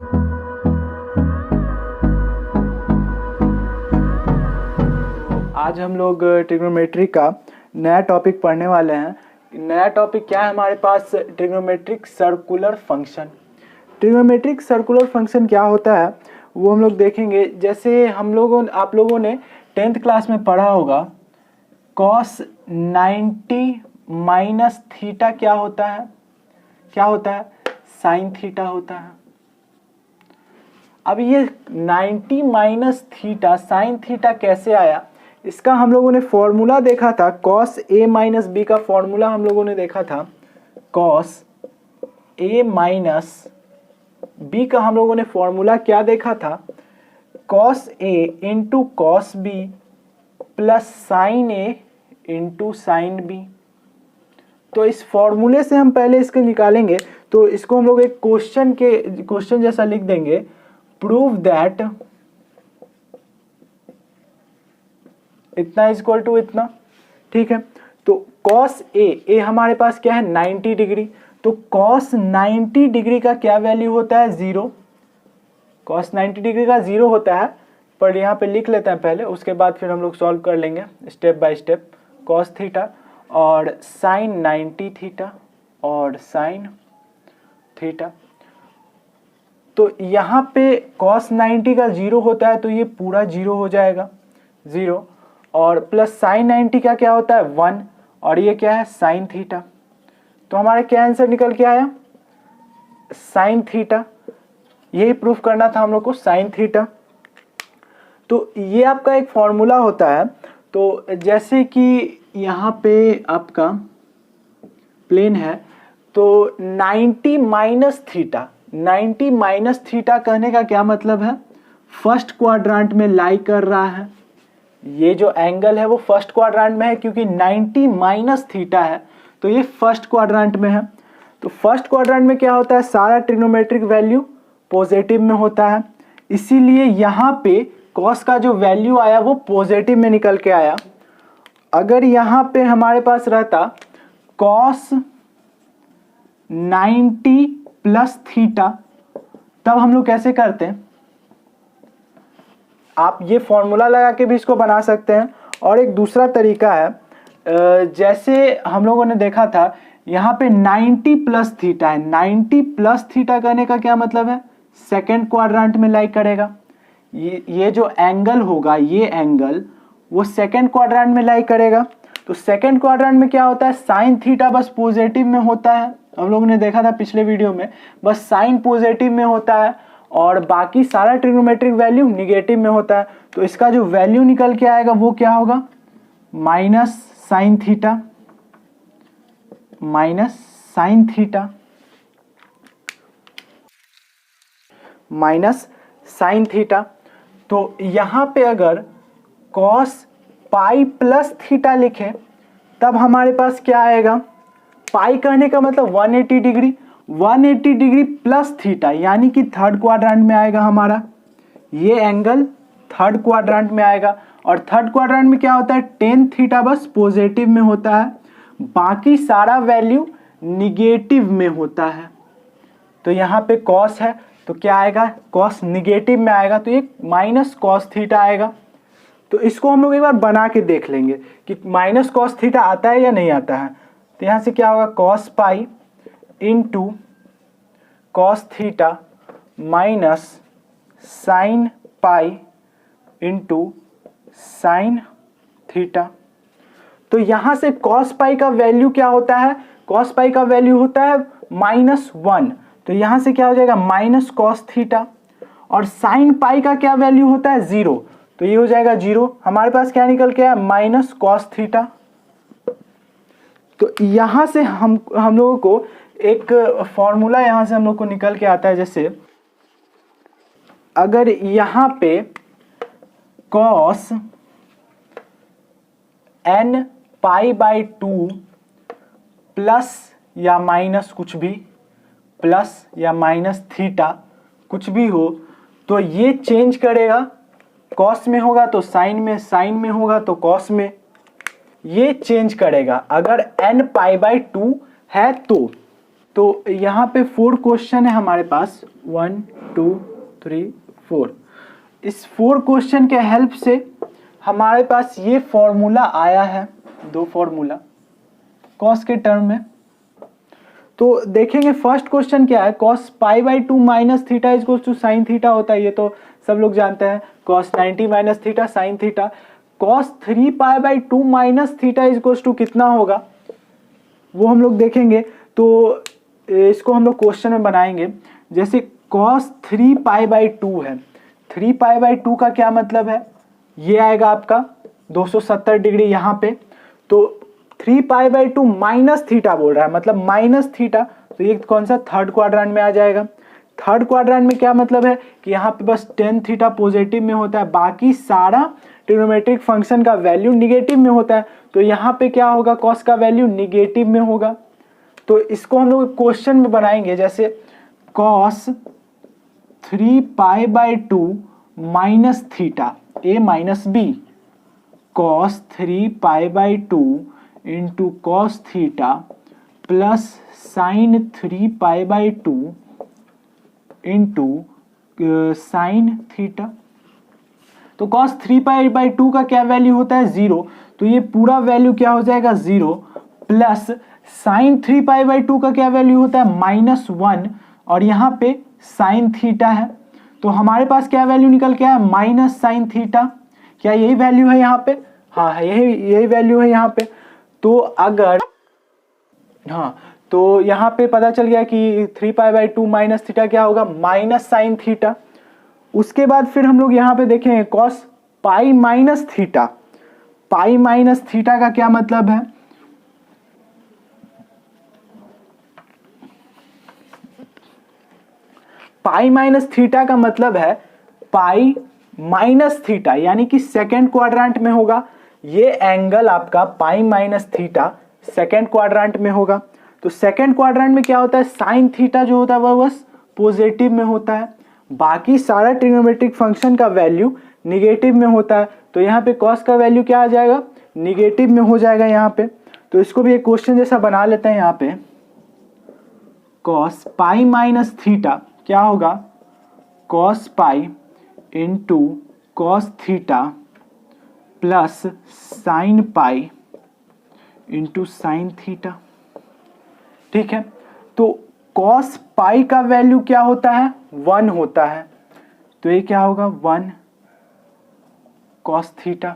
आज हम लोग ट्रिग्नोमेट्री का नया टॉपिक पढ़ने वाले हैं। नया टॉपिक क्या है हमारे पास? Trigonometric circular function. Trigonometric circular function क्या होता है वो हम लोग देखेंगे। जैसे आप लोगों ने 10th क्लास में पढ़ा होगा, cos 90 माइनस थीटा क्या होता है? साइन थीटा होता है। अब ये 90 माइनस थीटा साइन थीटा कैसे आया, इसका हम लोगों ने फॉर्मूला देखा था। cos a माइनस बी का फॉर्मूला हम लोगों ने देखा था। cos a माइनस बी का हम लोगों ने फॉर्मूला क्या देखा था? cos a into cos B plus sin a into sin B. तो इस फॉर्मूले से हम पहले इसको निकालेंगे, तो इसको हम लोग एक क्वेश्चन जैसा लिख देंगे। प्रूव दैट इतना इज इक्वल टू इतना, ठीक है। तो cos a हमारे पास क्या है? 90 डिग्री। तो cos 90 डिग्री का क्या वैल्यू होता है? 0। cos 90 डिग्री का 0 होता है, पर यहाँ पे लिख लेते हैं पहले, उसके बाद फिर हम लोग सॉल्व कर लेंगे step by step. cos theta और साइन 90 थीटा और साइन थीटा। तो यहाँ पे cos 90 का 0 होता है, तो ये पूरा 0 हो जाएगा, 0। और प्लस साइन 90 का क्या होता है? 1। और ये क्या है? Sign theta. तो हमारा क्या आंसर निकल के आया? Sine theta. यही प्रूफ करना था हम लोग को, साइन थीटा। तो ये आपका एक फॉर्मूला होता है। तो जैसे कि यहाँ पे आपका प्लेन है, तो 90 माइनस थीटा, 90 माइनस थीटा कहने का क्या मतलब है? फर्स्ट क्वाड्रेंट में लाई कर रहा है। ये जो एंगल है वो फर्स्ट क्वाड्रेंट में है, क्योंकि 90 माइनस थीटा है, तो ये फर्स्ट क्वाड्रेंट में है। तो फर्स्ट क्वाड्रेंट में क्या होता है? सारा ट्रिग्नोमेट्रिक वैल्यू पॉजिटिव में होता है, इसीलिए यहाँ पे cos का जो वैल्यू आया वो पॉजिटिव में निकल के आया। अगर यहाँ पे हमारे पास रहता cos 90 प्लस थीटा, तब हम लोग कैसे करते हैं? आप ये फॉर्मूला लगा के भी इसको बना सकते हैं। और एक दूसरा तरीका है, जैसे हम लोगों ने देखा था यहाँ पे 90 प्लस थीटा है। 90 प्लस थीटा करने का क्या मतलब है? सेकेंड क्वाड्रेंट में लाई करेगा। ये जो एंगल होगा, ये एंगल वो सेकेंड क्वाड्रेंट में लाई करेगा। तो सेकेंड क्वाड्रेंट में क्या होता है? साइन थीटा बस पॉजिटिव में होता है। हम लोगों ने देखा था पिछले वीडियो में, बस साइन पॉजिटिव में होता है और बाकी सारा ट्रिग्नोमेट्रिक वैल्यू निगेटिव में होता है। तो इसका जो वैल्यू निकल के आएगा वो क्या होगा? Minus sine theta, minus sine theta, minus sign theta. तो यहाँ पे अगर cos पाई प्लस थीटा लिखे, तब हमारे पास क्या आएगा? पाई कहने का मतलब 180 डिग्री, 180 डिग्री प्लस थीटा, यानी कि थर्ड क्वाड्रेंट में आएगा हमारा। ये एंगल थर्ड क्वाड्रेंट में आएगा। और थर्ड क्वाड्रेंट में क्या होता है? टेन थीटा बस पॉजिटिव में होता है, बाकी सारा वैल्यू निगेटिव में होता है। तो यहाँ पे cos है, तो क्या आएगा? cos निगेटिव में आएगा, तो ये माइनस cos थीटा आएगा। तो इसको हम लोग एक बार बना के देख लेंगे कि माइनस cos थीटा आता है या नहीं आता है। तो यहाँ से क्या होगा? cos pi into cos theta minus sine pi into sin theta. तो यहाँ से cos पाई का वैल्यू क्या होता है? cos पाई का वैल्यू होता है -1। तो यहाँ से क्या हो जाएगा? Minus cos theta. और साइन पाई का क्या वैल्यू होता है? 0। तो ये हो जाएगा 0। हमारे पास क्या निकल के आया? Minus cos theta. तो यहाँ से हम लोगों को एक फॉर्मूला यहाँ से हम लोग को निकल के आता है। जैसे अगर यहाँ पे cos n pi by 2 plus या माइनस कुछ भी, प्लस या माइनस थीटा कुछ भी हो, तो ये चेंज करेगा। cos में होगा तो साइन में, साइन में होगा तो cos में, ये चेंज करेगा अगर n पाई बाई 2 है तो। तो यहाँ पे 4 क्वेश्चन है हमारे पास, 1 2 3 4। इस 4 क्वेश्चन के हेल्प से हमारे पास ये फॉर्मूला आया है, 2 फॉर्मूला कॉस के टर्म में। तो देखेंगे फर्स्ट क्वेश्चन क्या है, cos pi by 2 minus theta is equal to sin theta होता है, ये तो सब लोग जानते हैं, cos 90 minus theta sin theta. Cos 3 pi by 2 minus theta is equal to कितना होगा वो हम लोग देखेंगे। तो इसको हम लोग क्वेश्चन में बनाएंगे। जैसे कॉस 3 पाई बाई 2 है, 3 पाई बाई 2 का क्या मतलब है, ये आएगा आपका 270 डिग्री यहाँ पे। तो 3 पाई बाई 2 माइनस थीटा बोल रहा है, मतलब माइनस थीटा, तो ये कौन सा थर्ड क्वाड्रेंट में आ जाएगा। थर्ड क्वाड्रेंट में क्या मतलब है कि यहाँ पे बस टेन थीटा पॉजिटिव में होता है, बाकी सारा ट्रिग्नोमेट्रिक फंक्शन का वैल्यू निगेटिव में होता है। तो यहाँ पे क्या होगा, कॉस का वैल्यू निगेटिव में होगा। तो इसको हम लोग क्वेश्चन में बनाएंगे। जैसे cos 3 pi by 2 minus theta A minus B, cos 3 pi by 2 into cos theta plus sin 3 pi by 2 into sin theta. तो कॉस 3 पाई बाई 2 का क्या वैल्यू होता है, 0, तो ये पूरा वैल्यू क्या हो जाएगा 0, प्लस साइन 3 पाई बाई 2 का क्या वैल्यू होता है -1, और यहाँ पे साइन थीटा है, तो हमारे पास क्या वैल्यू निकल के आया माइनस साइन थीटा। क्या यही वैल्यू है यहाँ पे, हाँ यही वैल्यू है यहाँ पे। तो अगर हाँ, तो यहाँ पे पता चल गया कि 3 पाई बाई 2 माइनस थीटा क्या होगा, माइनस साइन थीटा। उसके बाद फिर हम लोग यहाँ पे देखेंगे cos pi minus theta, pi minus theta का क्या मतलब है, पाई माइनस थीटा का मतलब है पाई माइनस थीटा, यानी कि सेकेंड क्वाड्रेंट में होगा। ये एंगल आपका pi minus theta second quadrant में होगा। तो सेकेंड क्वाड्रेंट में क्या होता है, साइन थीटा जो होता है वह बस पॉजिटिव में होता है, बाकी सारा ट्रिग्नोमेट्रिक फंक्शन का वैल्यू निगेटिव में होता है। तो यहाँ पे कॉस का वैल्यू क्या आ जाएगा, निगेटिव में हो जाएगा यहाँ पे। तो इसको भी एक क्वेश्चन जैसा बना लेते हैं। यहाँ पे कॉस पाई माइनस थीटा क्या होगा, cos pi into cos theta plus sine pi into sin theta. ठीक है, तो कॉस पाई का वैल्यू क्या होता है, 1 होता है, तो ये क्या होगा 1 कॉस थीटा।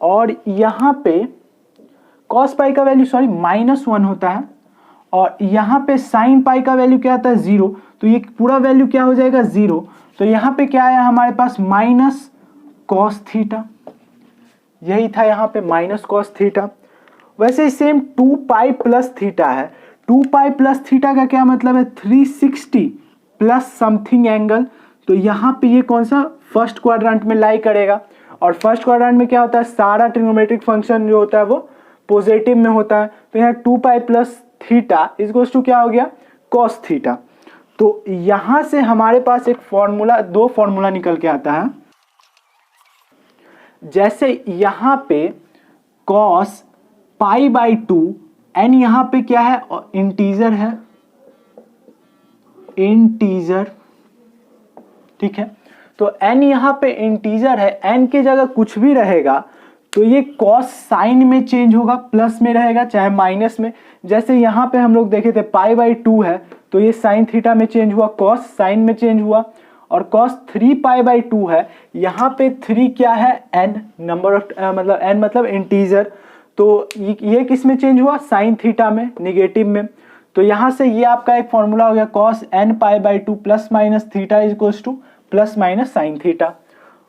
और यहाँ पे कॉस पाई का वैल्यू -1 होता है, और यहाँ पे साइन पाई का वैल्यू क्या आता है 0, तो ये पूरा वैल्यू क्या हो जाएगा 0। तो यहाँ पे क्या आया हमारे पास माइनस कॉस थीटा, यही था यहाँ पे माइनस कॉस थीटा। वैसे सेम 2 पाई प्लस थीटा है, 2 पाई प्लस थीटा का क्या मतलब है 360 प्लस समथिंग एंगल। तो यहाँ पे ये कौन सा फर्स्ट क्वाड्रेंट में लाई करेगा, और फर्स्ट क्वाड्रेंट में क्या होता है, सारा ट्रिग्नोमेट्रिक फंक्शन जो होता है वो पॉजिटिव में होता है। तो यहाँ 2 pi plus theta equals to क्या हो गया, कॉस थीटा। तो यहाँ से हमारे पास एक फॉर्मूला, 2 फॉर्मूला निकल के आता है। जैसे यहाँ पे कॉस पाई बाई 2, एन यहाँ पे क्या है, इंटीजर है, इंटीजर, ठीक है। तो n यहाँ पे इंटीजर है, n की जगह कुछ भी रहेगा तो ये कॉस साइन में चेंज होगा, प्लस में रहेगा चाहे माइनस में। जैसे यहाँ पे हम लोग देखे थे पाई बाई 2 है, तो ये साइन थीटा में चेंज हुआ, कॉस साइन में चेंज हुआ। और कॉस 3 पाई बाई 2 है, यहाँ पे 3 क्या है, n नंबर ऑफ मतलब n मतलब इंटीजर, तो ये किस में चेंज हुआ, साइन थीटा में, निगेटिव में। तो यहाँ से ये आपका एक फॉर्मूला हो गया, cos n pi by 2 plus minus theta is equals two plus minus sine theta.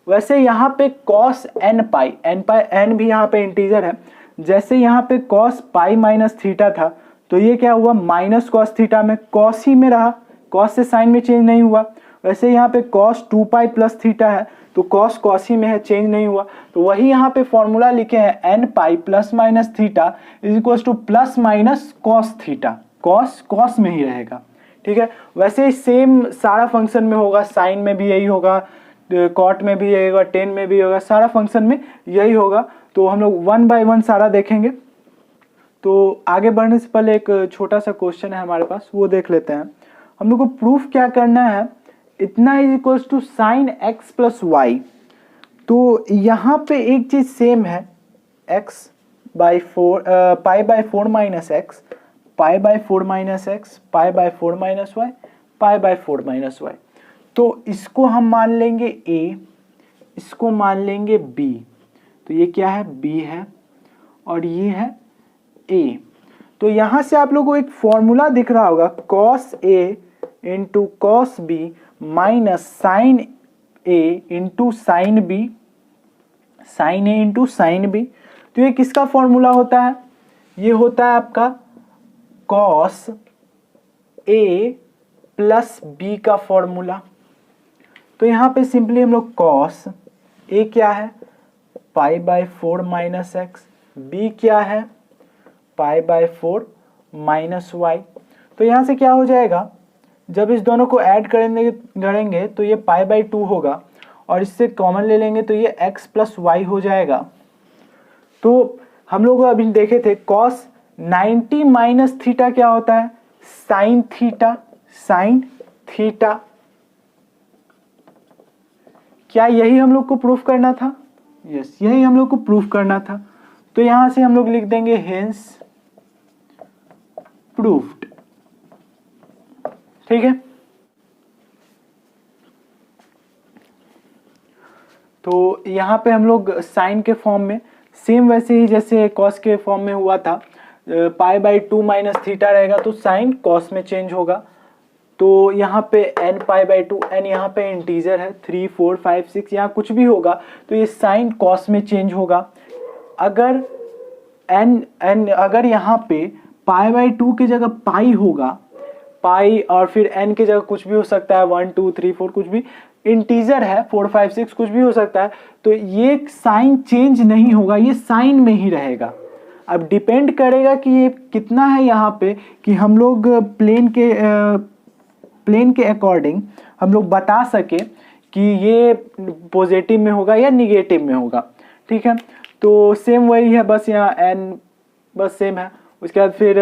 वैसे यहाँ पे कॉस n पाई n भी यहाँ पे इंटीजर है। जैसे यहाँ पे कॉस पाई माइनस थीटा था, तो ये क्या हुआ माइनस कॉस थीटा में, कॉस ही में रहा, कॉस से साइन में चेंज नहीं हुआ। वैसे यहाँ पे कॉस 2 पाई प्लस थीटा है, तो कॉस कॉस ही में है, चेंज नहीं हुआ। तो वही यहाँ पे फॉर्मूला लिखे हैं n pi plus minus theta is equal two plus minus cos theta, cos cos में ही रहेगा, ठीक है। वैसे सेम सारा फंक्शन में होगा, साइन में भी यही होगा, कॉट में भी यही होगा, टेन में भी होगा, सारा फंक्शन में यही होगा। तो हम लोग 1 बाय 1 सारा देखेंगे। तो आगे बढ़ने से पहले एक छोटा सा क्वेश्चन है हमारे पास, वो देख लेते हैं। हम लोग को प्रूफ क्या करना है, इतना is equals to sin X plus Y. तो यहाँ पे एक चीज सेम है, X by four, pi by four minus X, pi by four minus X, pi by four minus Y, pi by four minus Y. तो इसको हम मान लेंगे a, इसको मान लेंगे b। तो ये क्या है, b है और ये है a। तो यहां से आप लोगों को एक फॉर्मूला दिख रहा होगा, cos a into cos B minus sin a into sin B, sin a into sin B. तो ये किसका फॉर्मूला होता है, ये होता है आपका cos a प्लस b का फॉर्मूला। तो यहां पे सिंपली हम लोग cos a क्या है, pi by four minus X, B क्या है, pi by four minus Y. तो यहां से क्या हो जाएगा, जब इस दोनों को ऐड करेंगे तो ये पाई बाई टू होगा और इससे कॉमन ले लेंगे तो ये x प्लस वाई हो जाएगा। तो हम लोग अभी देखे थे cos 90 माइनस थीटा क्या होता है, साइन थीटा, साइन थीटा। क्या यही हम लोग को प्रूफ करना था, यस यही हम लोग को प्रूफ करना था। तो यहां से हम लोग लिख देंगे हेंस प्रूफ्ड, ठीक है। तो यहां पे हम लोग साइन के फॉर्म में सेम वैसे ही जैसे कॉस के फॉर्म में हुआ था, pi by two minus theta रहेगा तो साइन कॉस में चेंज होगा। तो यहाँ पे n pi by two, n यहाँ पे इंटीजर है, 3 4 5 6 यहाँ कुछ भी होगा तो ये साइन कॉस में चेंज होगा। अगर अगर यहाँ पे पाई बाई टू की जगह पाई होगा, पाई और फिर n की जगह कुछ भी हो सकता है, 1 2 3 4 कुछ भी, इंटीजर है 4 5 6 कुछ भी हो सकता है, तो ये साइन चेंज नहीं होगा, ये साइन में ही रहेगा। अब डिपेंड करेगा कि ये कितना है यहाँ पे, कि हम लोग प्लेन के अकॉर्डिंग हम लोग बता सके कि ये पॉजिटिव में होगा या निगेटिव में होगा, ठीक है। तो सेम वही है, बस यहाँ n बस सेम है। उसके बाद फिर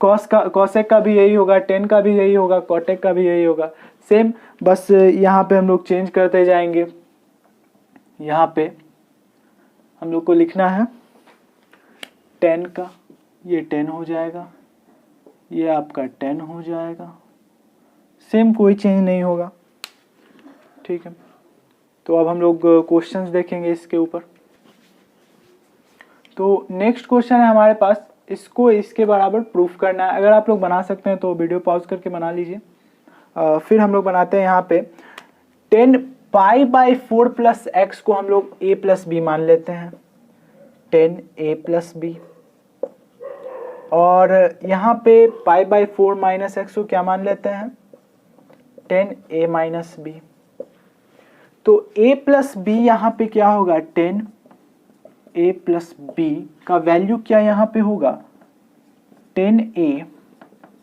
कॉसेक का भी यही होगा, टेन का भी यही होगा, कॉटेक का भी यही होगा, सेम। बस यहाँ पे हम लोग चेंज करते जाएंगे। यहाँ पे हम लोग को लिखना है 10 का, ये 10 हो जाएगा, ये आपका 10 हो जाएगा, सेम कोई चेंज नहीं होगा, ठीक है। तो अब हम लोग क्वेश्चंस देखेंगे इसके ऊपर। तो नेक्स्ट क्वेश्चन है हमारे पास, इसको इसके बराबर प्रूफ करना है। अगर आप लोग बना सकते हैं तो वीडियो पॉज करके बना लीजिए। फिर हम लोग बनाते हैं यहाँ पे 10 पाई बाई फोर प्लस एक्स को हम लोग a प्लस बी मान लेते हैं, 10 a प्लस बी। और यहाँ पे पाई बाई फोर माइनस एक्स को क्या मान लेते हैं, 10 a माइनस बी। तो a प्लस बी यहाँ पे क्या होगा, 10 a प्लस बी का वैल्यू क्या यहाँ पे होगा, 10a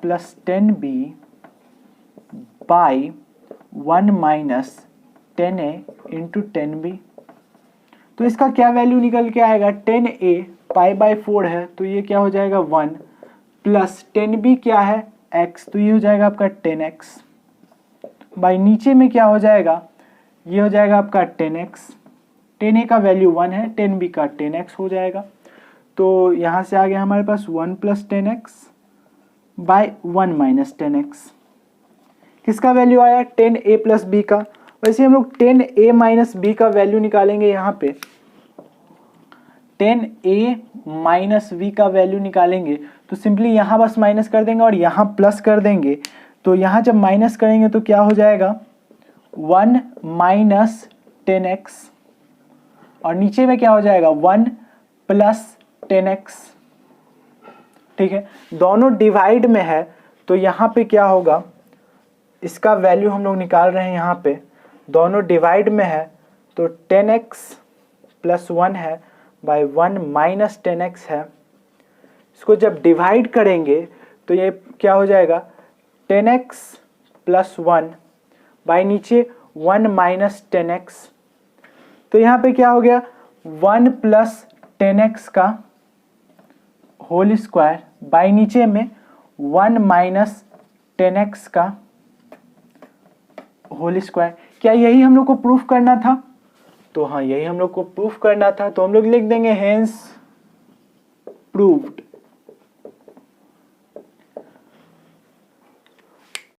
plus 10b by 1 minus 10a into 10b। तो इसका क्या वैल्यू निकल के आएगा, 10a पाई बाई फोर है तो ये क्या हो जाएगा 1, प्लस 10b क्या है x, तो ये हो जाएगा आपका 10x, बाई नीचे में क्या हो जाएगा, ये हो जाएगा आपका 10x, 10a का वैल्यू 1 है, 10b का 10x हो जाएगा। तो यहाँ से आ गया हमारे पास 1 plus 10x by 1 minus 10x। किसका वैल्यू आया, 10a प्लस b का। वैसे हम लोग 10a माइनस b का वैल्यू निकालेंगे, यहाँ पे 10a माइनस v का वैल्यू निकालेंगे तो सिंपली यहाँ बस माइनस कर देंगे और यहाँ प्लस कर देंगे। तो यहाँ जब माइनस करेंगे तो क्या हो जाएगा, 1 माइनस 10x और नीचे में क्या हो जाएगा 1 प्लस 10x, ठीक है। दोनों डिवाइड में है तो यहाँ पे क्या होगा, इसका वैल्यू हम लोग निकाल रहे हैं, यहाँ पे दोनों डिवाइड में है तो 10x प्लस 1 है बाई 1 माइनस 10x है। इसको जब डिवाइड करेंगे तो ये क्या हो जाएगा, 10x प्लस 1 बाई नीचे 1 माइनस 10x। तो यहाँ पे क्या हो गया, 1 प्लस 10x का होल स्क्वायर बाई नीचे में 1 माइनस 10x का होल स्क्वायर। क्या यही हम लोग को प्रूफ करना था? तो हाँ, यही हम लोग को प्रूफ करना था, तो हम लोग लिख देंगे हेंस प्रूव्ड।